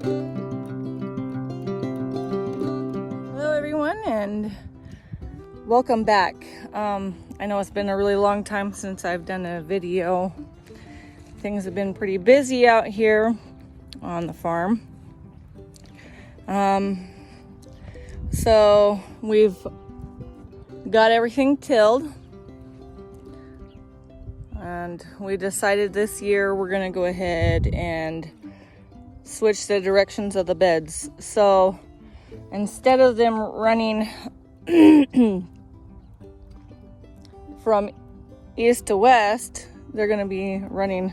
Hello everyone and welcome back. I know it's been a really long time since I've done a video. Things have been pretty busy out here on the farm. So we've got everything tilled, and we decided this year we're gonna go ahead and switch the directions of the beds. So instead of them running from east to west, they're going to be running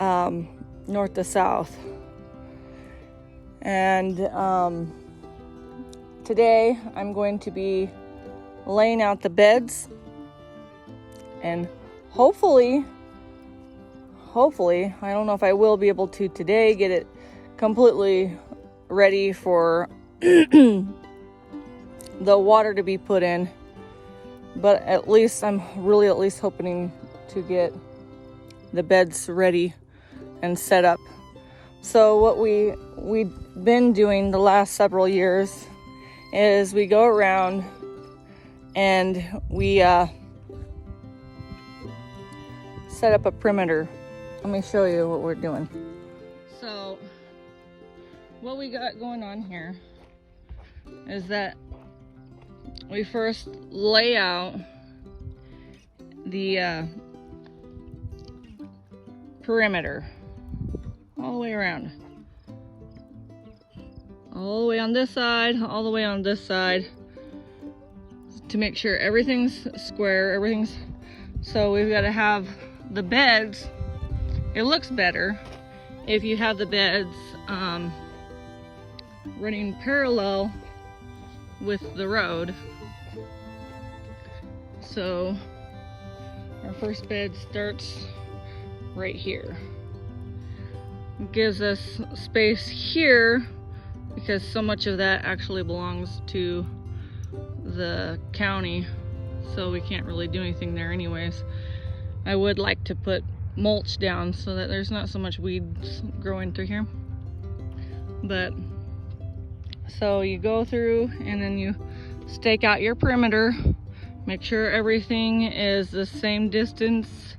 north to south. And today I'm going to be laying out the beds, and hopefully, I don't know if I will be able to today get it completely ready for the water to be put in, but at least I'm really hoping to get the beds ready and set up. So what we've been doing the last several years is we go around and we set up a perimeter. Let me show you what we're doing. So what we got going on here is that we first lay out the perimeter all the way around, all the way on this side, all the way on this side, to make sure everything's square, so we've got to have the beds. It looks better if you have the beds running parallel with the road. So our first bed starts right here. It gives us space here because so much of that actually belongs to the county, so we can't really do anything there anyways. I would like to put mulch down so that there's not so much weeds growing through here. But so you go through and then you stake out your perimeter, make sure everything is the same distance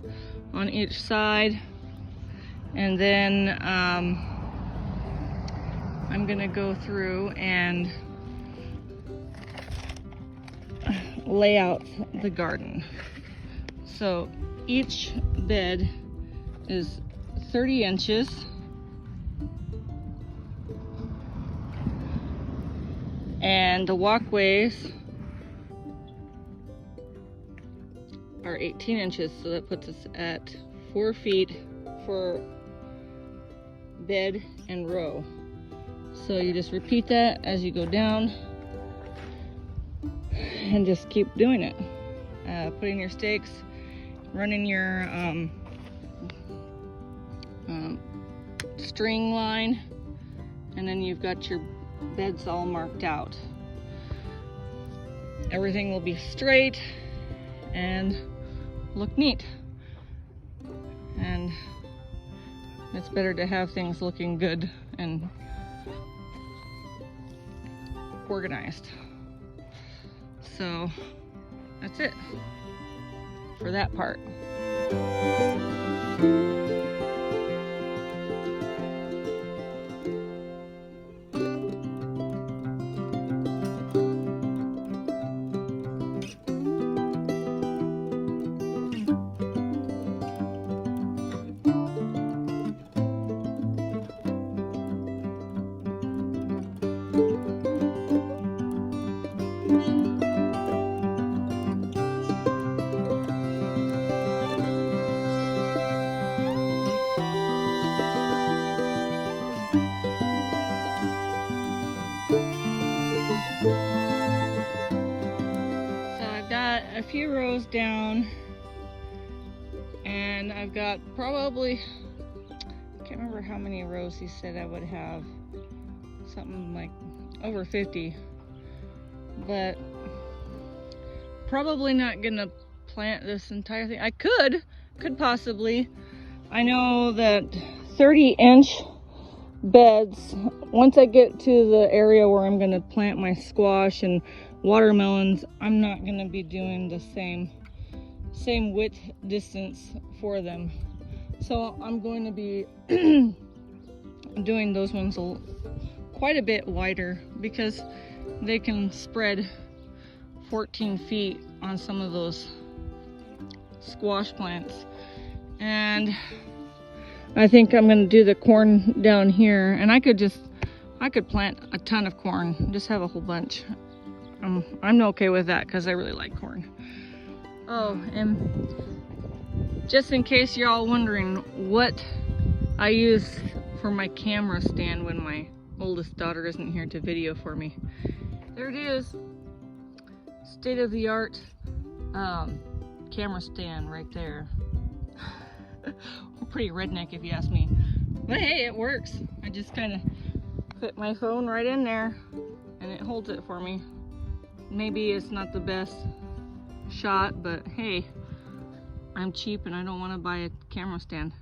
on each side, and then I'm gonna go through and lay out the garden. So each bed is 30 inches, and the walkways are 18 inches, so that puts us at 4 feet for bed and row. So you just repeat that as you go down and just keep doing it, putting your stakes, running your string line, and then you've got your beds all marked out. Everything will be straight and look neat, and it's better to have things looking good and organized. So that's it for that part. A few rows down, and I've got probably, I can't remember how many rows he said I would have, something like over 50, but probably not gonna plant this entire thing. I could possibly. I know that 30-inch beds. Once I get to the area where I'm gonna plant my squash and watermelons, I'm not gonna be doing the same width distance for them. So I'm going to be doing those ones quite a bit wider because they can spread 14 feet on some of those squash plants. And I think I'm gonna do the corn down here, and I could plant a ton of corn, just have a whole bunch. I'm okay with that because I really like corn. Oh, and just in case you're all wondering what I use for my camera stand when my oldest daughter isn't here to video for me, there it is. State-of-the-art camera stand right there. Pretty redneck if you ask me, but hey, it works. I just kind of fit my phone right in there and it holds it for me. Maybe it's not the best shot, but hey, I'm cheap and I don't want to buy a camera stand.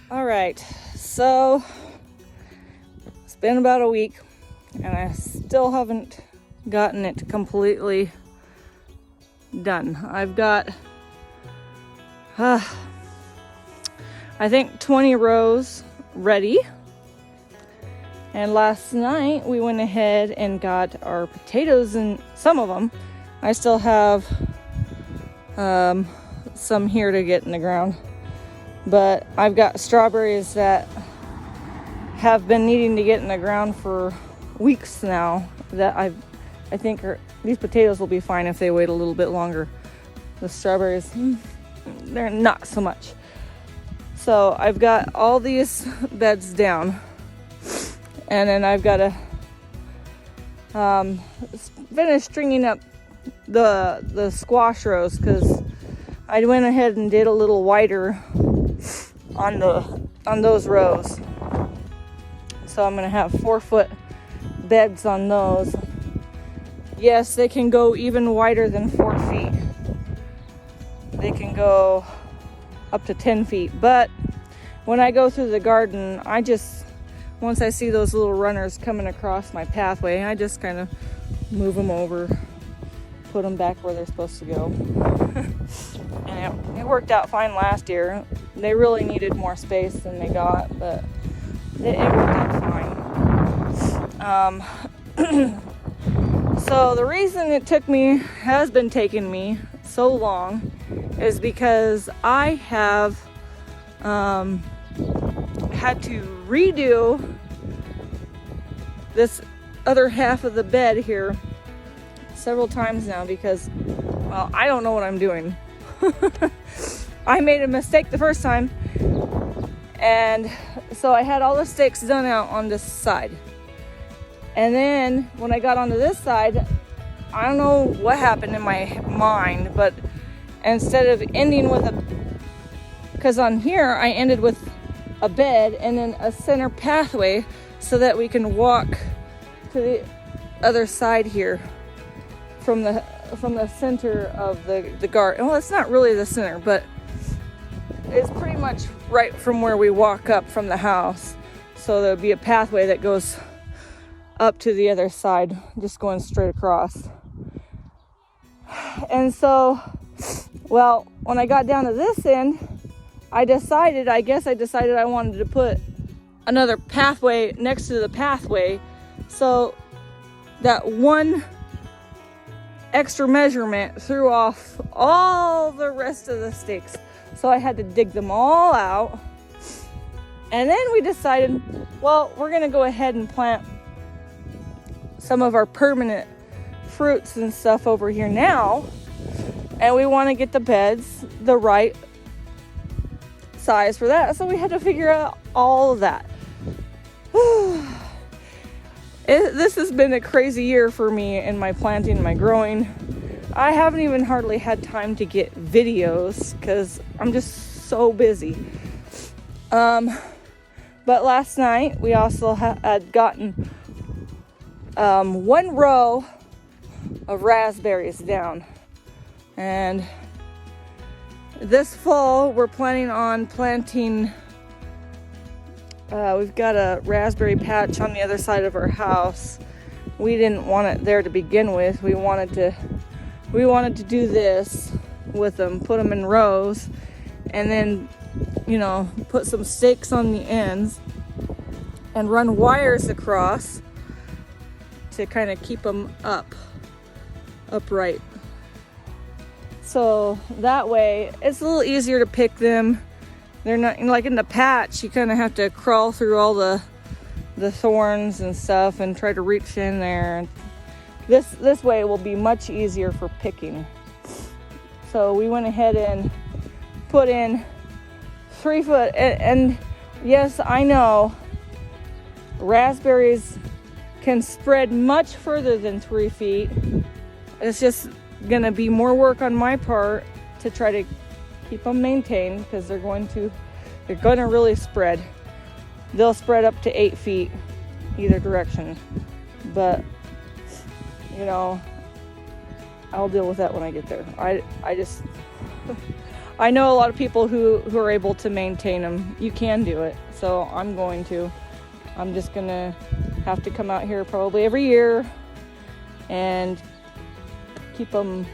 All right, so it's been about a week and I still haven't gotten it completely done. I've got I think 20 rows ready, and last night we went ahead and got our potatoes, and some of them I still have some here to get in the ground, but I've got strawberries that have been needing to get in the ground for weeks now that I think these potatoes will be fine if they wait a little bit longer. The strawberries, they're not so much. So I've got all these beds down, and then I've got to finish stringing up the squash rows, because I went ahead and did a little wider on those rows. So I'm gonna have 4-foot beds on those. Yes, they can go even wider than 4 feet. They can go up to 10 feet. But when I go through the garden, once I see those little runners coming across my pathway, I just kind of move them over, put them back where they're supposed to go. And it worked out fine last year. They really needed more space than they got, but it worked out fine. So the reason has been taking me so long is because I have had to redo this other half of the bed here several times now because, well, I don't know what I'm doing. I made a mistake the first time, and so I had all the stakes done out on this side. And then when I got onto this side, I don't know what happened in my mind, but instead of ending with because on here I ended with a bed and then a center pathway so that we can walk to the other side here from the center of the garden. Well, it's not really the center, but it's pretty much right from where we walk up from the house. So there'll be a pathway that goes up to the other side, just going straight across. And so, well, when I got down to this end, I decided I wanted to put another pathway next to the pathway, so that one extra measurement threw off all the rest of the stakes. So I had to dig them all out. And then we decided, well, we're gonna go ahead and plant some of our permanent fruits and stuff over here now, and we want to get the beds the right size for that, so we had to figure out all of that. This has been a crazy year for me in my planting and my growing. I haven't even hardly had time to get videos because I'm just so busy. But last night we also had gotten one row of raspberries down, and this fall we're planning on planting We've got a raspberry patch on the other side of our house. We didn't want it there to begin with. We wanted to do this with them, put them in rows, and then, you know, put some stakes on the ends and run wires across to kind of keep them upright. So that way it's a little easier to pick them. They're not like in the patch, you kind of have to crawl through all the thorns and stuff and try to reach in there. This way it will be much easier for picking. So we went ahead and put in 3 foot, and yes, I know raspberries can spread much further than 3 feet. It's just gonna be more work on my part to try to keep them maintained, because they're gonna really spread. They'll spread up to 8 feet either direction, but you know, I'll deal with that when I get there. I know a lot of people who are able to maintain them. You can do it, so I'm just gonna have to come out here probably every year and keep them,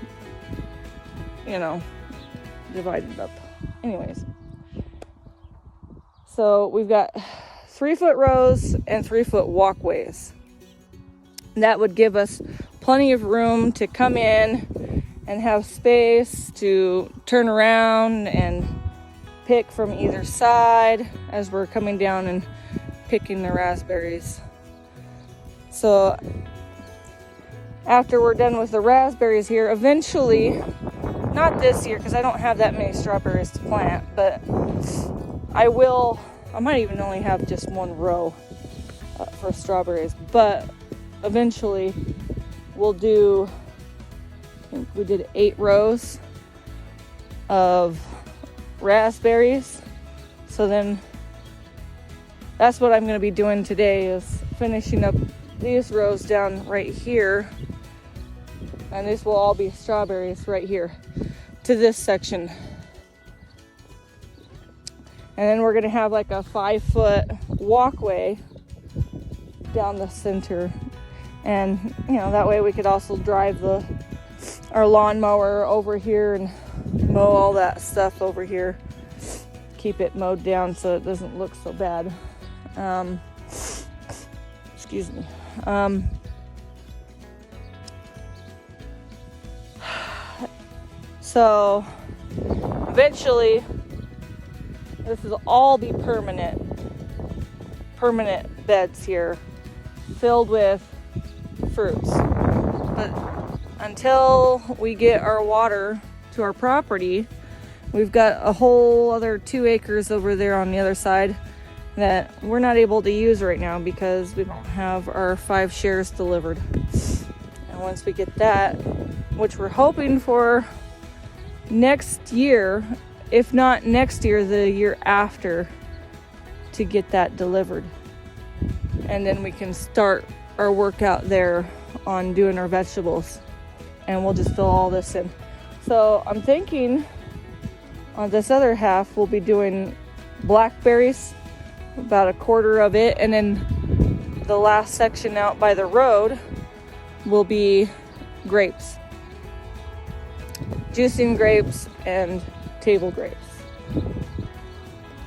you know, divided up. Anyways, so we've got 3 foot rows and 3 foot walkways. That would give us plenty of room to come in and have space to turn around and pick from either side as we're coming down and picking the raspberries. So after we're done with the raspberries here, eventually, not this year because I don't have that many strawberries to plant, but I might even only have just 1 row for strawberries, but eventually we'll do, I think we did 8 rows of raspberries. So then that's what I'm going to be doing today, is finishing up these rows down right here, and this will all be strawberries right here to this section. And then we're going to have like a 5 foot walkway down the center, and you know, that way we could also drive our lawnmower over here and mow all that stuff over here, keep it mowed down so it doesn't look so bad. Excuse me. So eventually this will all be permanent beds here filled with fruits. But until we get our water to our property, we've got a whole other 2 acres over there on the other side that we're not able to use right now because we don't have our 5 shares delivered. And once we get that, which we're hoping for next year, if not next year, the year after, to get that delivered. And then we can start our work out there on doing our vegetables, and we'll just fill all this in. So I'm thinking on this other half we'll be doing blackberries, about 1/4 of it, and then the last section out by the road will be grapes, juicing grapes and table grapes.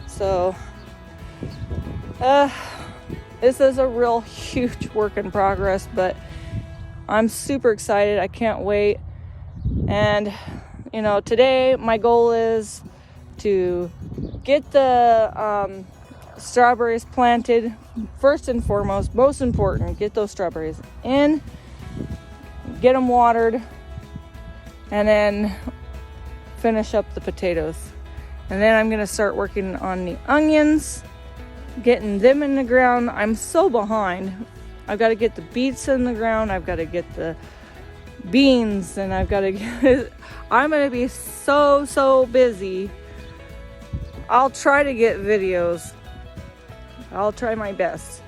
So this is a real huge work in progress, but I'm super excited. I can't wait. And you know, today my goal is to get the strawberries planted first and foremost. Most important, get those strawberries in, get them watered, and then finish up the potatoes. And then I'm gonna start working on the onions, getting them in the ground. I'm so behind. I've got to get the beets in the ground, I've got to get the beans, and I've got to get I'm gonna be so busy. I'll try to get videos. I'll try my best,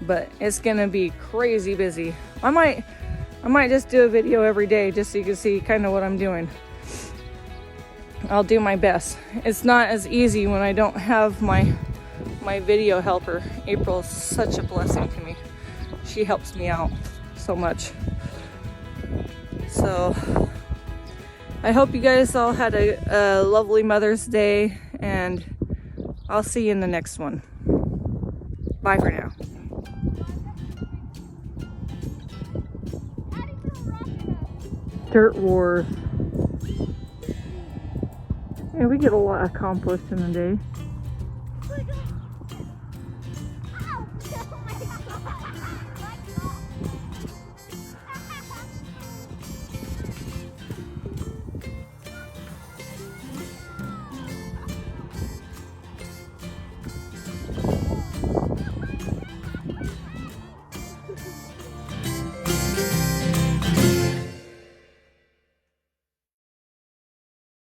but it's gonna be crazy busy. I might just do a video every day just so you can see kind of what I'm doing. I'll do my best. It's not as easy when I don't have my my video helper. April is such a blessing to me. She helps me out so much. So I hope you guys all had a lovely Mother's Day, and I'll see you in the next one. Bye for now. Dirt Wars. Yeah, we get a lot accomplished in a day.